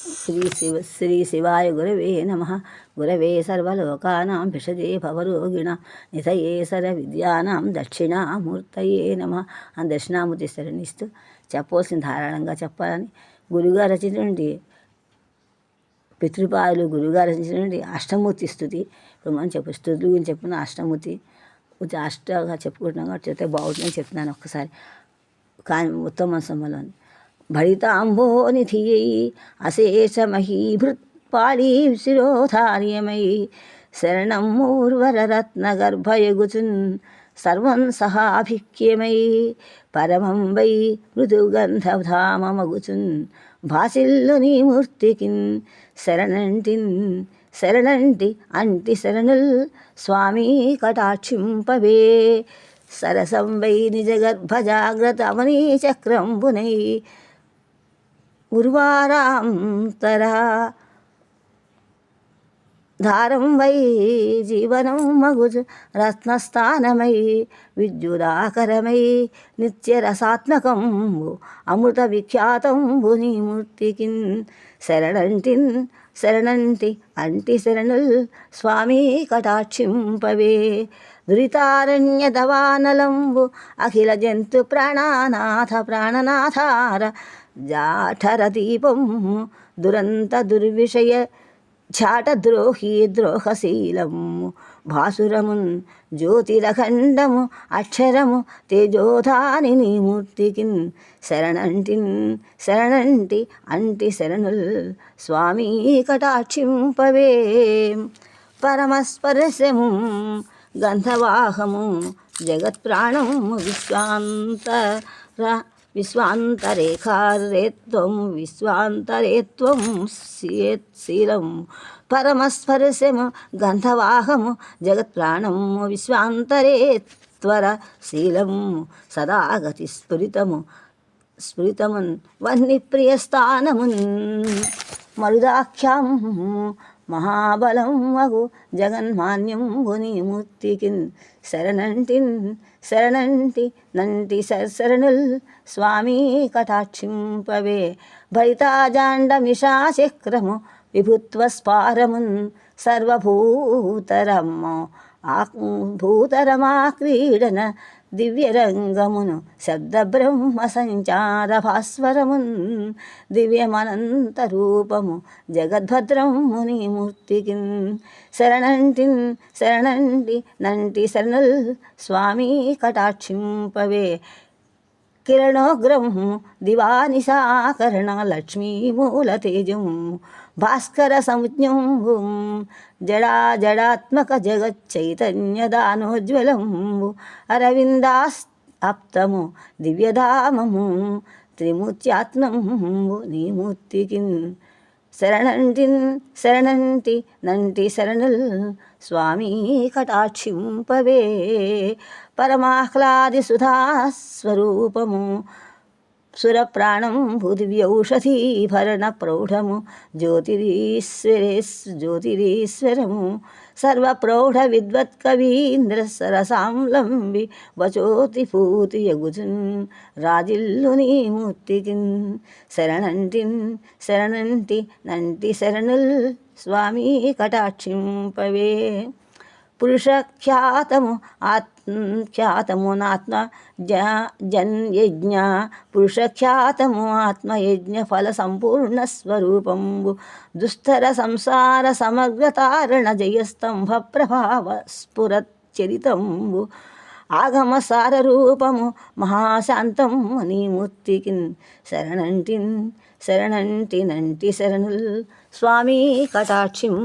శ్రీ శివాయ గురవే నమః. గురవే సర్వలోకానాం భిషజే భవరోగిణాం నిధయే సర్వవిద్యానాం దక్షిణామూర్తయే నమః అని దక్షిణామూర్తి శరణిస్తూ చెప్పవలసిన ధారాళంగా చెప్పాలని గురువుగారు రచించినటువంటి పితృపాదులు గురువుగారు రచించినటువంటి అష్టమూర్తి స్థుతి. ఇప్పుడు మనం స్థుతుల గురించి చెప్పుకున్న అష్టమూర్తి అష్టగా చెప్పుకుంటున్నాం కాబట్టి చెప్తే బాగుంటుందని చెప్తున్నాను ఒక్కసారి. కానీ ఉత్తమ సమలోని భరితాంబోనిధియై అశేషమహీభృత్పాళీ శిరోధార్యమై శరణం మూర్వరరత్నగర్భయగుచున్ సర్వం సహాభిక్యమై పరమం వై మృదుగంధధామమగుచున్ భాసిల్లు నీ మూర్తికిన్ శరణంటి అంటి శరణుల్ స్వామి కటాక్షింపవే సరసం వై నిజగర్భజాగ్రత్త అవనీ చక్రంబునై ఉర్వారాంతరా ధారం వై జీవనం మగుజు రత్నస్థానమై విద్యుదాకరమై నిత్యరసాత్మకంబు అమృత విఖ్యాతంబు నీ మూర్తికిన్ శరణంటి అంటి శరణుల్ స్వామి కటాక్షింపవే దురితారణ్య దవానలంబు అఖిల జంతు ప్రాణనాథార జాఠర దీపం దురంత దుర్విషయ ఛాటద్రోహి ద్రోహశీలము భాసురమున్ జ్యోతిరఖండము అక్షరము తేజోధాని నీ మూర్తికిన్ శరణంటి అంటి శరణుల్ స్వామి కటాక్షింపవే పరమస్పర్శము గంధవాహము జగత్ప్రాణము విశ్వాంతరేత్వం శీలం పరమస్పర్శము గంధవాహము జగత్ప్రాణము విశ్వాంతరేత్వర శీలము సదాగతి స్ఫురితమున్ వహ్ని ప్రియస్థానమున్ మరుదాఖ్యాం మహాబలం వగు జగన్మాన్యంబు నీ మూర్తికిన్ శరణంటి శరణుల్ స్వామి కటాక్షింపవే భరితాజాండమిషాచక్రము విభుత్వస్పారమున్ భూతరమా క్రీడన దివ్యరంగమును శబ్ద బ్రహ్మ సంచార భాస్వరమున్ దివ్యమనంత రూపము జగద్భద్రము నీ మూర్తికిన్ శరణంటి శరణుల్ స్వామి కటాక్షింపవే కిరణోగ్రము దివానిశాకరణ లక్ష్మీమూల తేజము భాస్కర సంజ్ఞంబు జడాత్మక జగచ్చైతన్యదానోజ్వలంబు అరవిందాప్తము దివ్యధామము త్రిమూర్త్యాత్మంబు నీ మూర్తికిన్ శరణంటి శరణుల్ స్వామి కటాక్షింపవే పరమాహ్లాది సుధాస్వరూపము సురప్రాణం భూదివ్యౌషధీభరణ ప్రౌఢము జ్యోతిరీశ్వరము సర్వప్రౌఢ విద్వత్ కవీంద్ర సరసాంలంబి వచోతి పూతి యగుచున్ రాజిల్లు నీ మూర్తికిన్ శరణంటి శరణుల్ స్వామి కటాక్షింపవే పురుషఖ్యాతము నాత్మ జన్యజ్ఞ పురుషఖ్యాతము ఆత్మయజ్ఞ ఫల సంపూర్ణ స్వరూపంబు దుస్తర సంసార సమగ్రతారణ జయస్తంభ ప్రభావ స్ఫురచ్చరితంబు ఆగమ సార రూపము మహాశాంతము నీ మూర్తికిన్ శరణంటి శరణుల్ స్వామి కటాక్షిం